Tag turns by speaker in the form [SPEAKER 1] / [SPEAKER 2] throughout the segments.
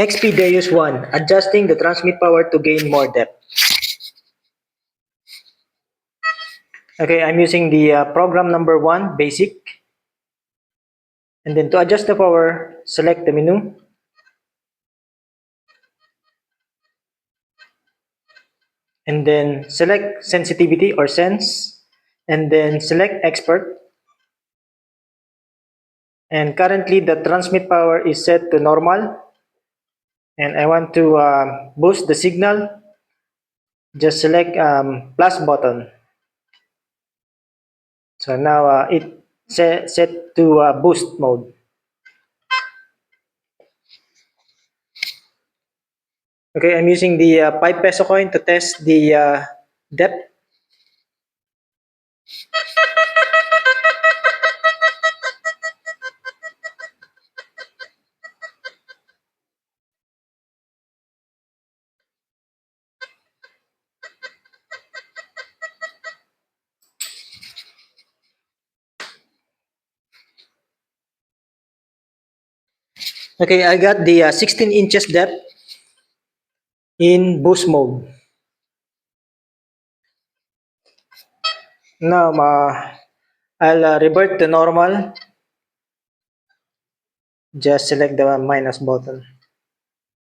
[SPEAKER 1] XP Deus 1, adjusting the transmit power to gain more depth. Okay, I'm using the program number 1, basic. And then to adjust the power, select the menu. And then select sensitivity or sense. And then select expert. And currently the transmit power is set to normal. And I want to boost the signal. Just select plus button. So now it set to boost mode. Okay, I'm using the 5 peso coin to test the depth. Okay, I got the 16 inches depth in boost mode. Now I'll revert to normal. Just select the minus button.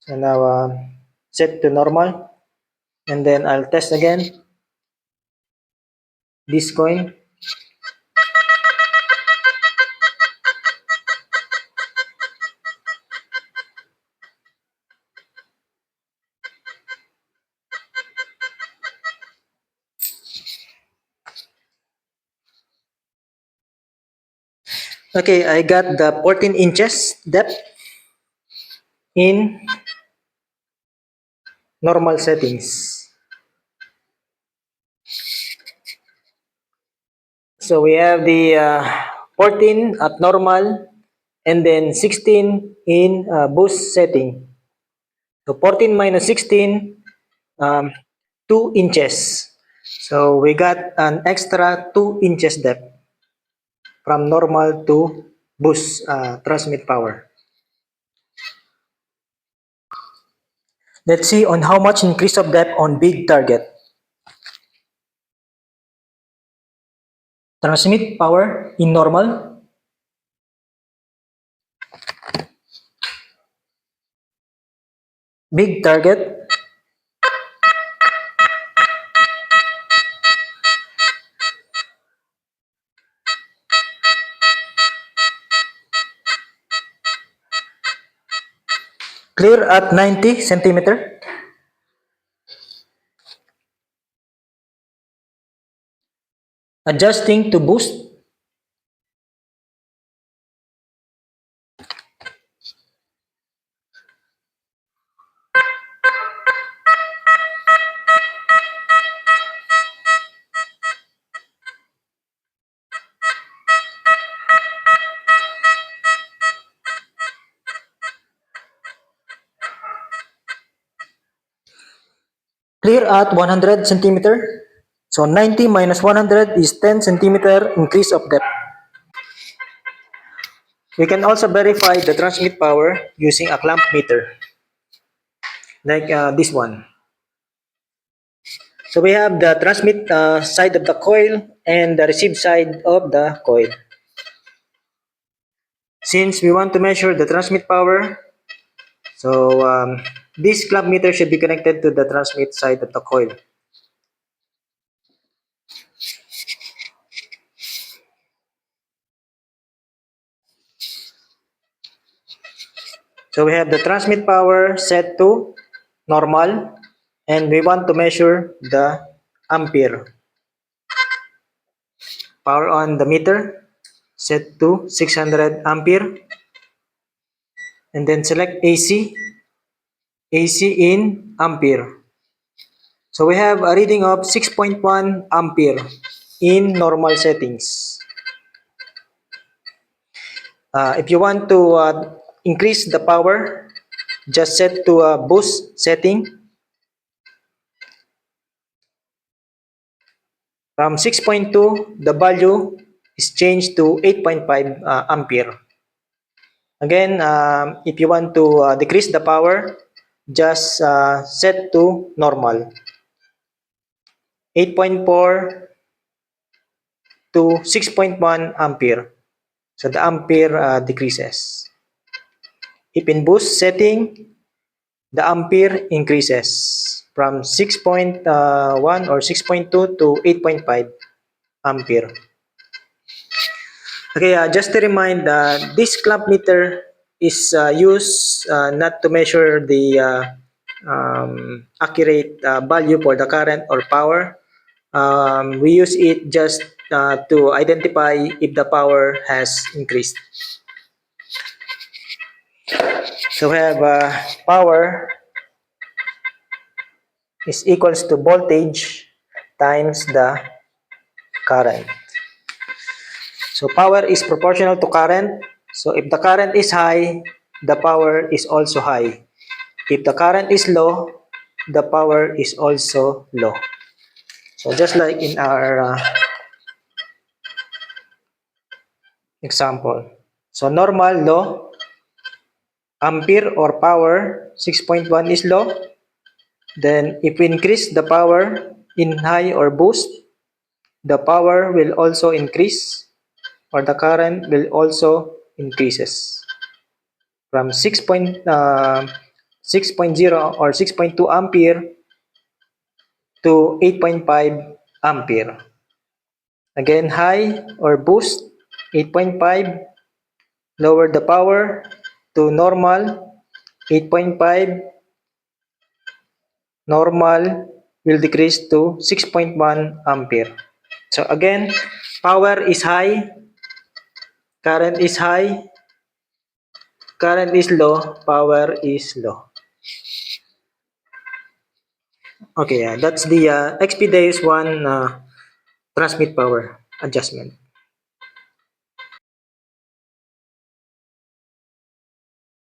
[SPEAKER 1] So now set to normal. And then I'll test again this coin. Okay, I got the 14 inches depth in normal settings. So we have the 14 at normal and then 16 in boost setting. So 14 minus 16, 2 inches. So we got an extra 2 inches depth from normal to boost transmit power. Let's see on how much increase of depth on big target. Transmit power in normal. Big target. Clear at 90 centimeter. Adjusting to boost. Clear at 100 centimeter. So 90 minus 100 is 10 centimeter increase of depth. We can also verify the transmit power using a clamp meter, like this one. So we have the transmit side of the coil and the receive side of the coil. Since we want to measure the transmit power, so this clamp meter should be connected to the transmit side of the coil. So we have the transmit power set to normal and we want to measure the ampere. Power on the meter set to 600 ampere and then select AC in ampere. So we have a reading of 6.1 ampere in normal settings. If you want to increase the power, just set to a boost setting. From 6.2, the value is changed to 8.5 ampere. Again, if you want to decrease the power, just set to normal. 8.4 to 6.1 ampere. So the ampere decreases. If in boost setting, the ampere increases from 6.1 or 6.2 to 8.5 ampere. Okay, just to remind, this clamp meter is used not to measure the accurate value for the current or power. We use it just to identify if the power has increased. So we have power is equals to voltage times the current. So power is proportional to current. So if the current is high, the power is also high. If the current is low, the power is also low. So just like in our example. So normal low, ampere or power 6.1 is low. Then if we increase the power in high or boost, the power will also increase or the current will also increases from 6.0 or 6.2 ampere to 8.5 ampere. Again, high or boost 8.5, lower the power to normal 8.5, normal will decrease to 6.1 ampere. So again, power is high, current is high, current is low, power is low. Okay, that's the XP Days 1 transmit power adjustment.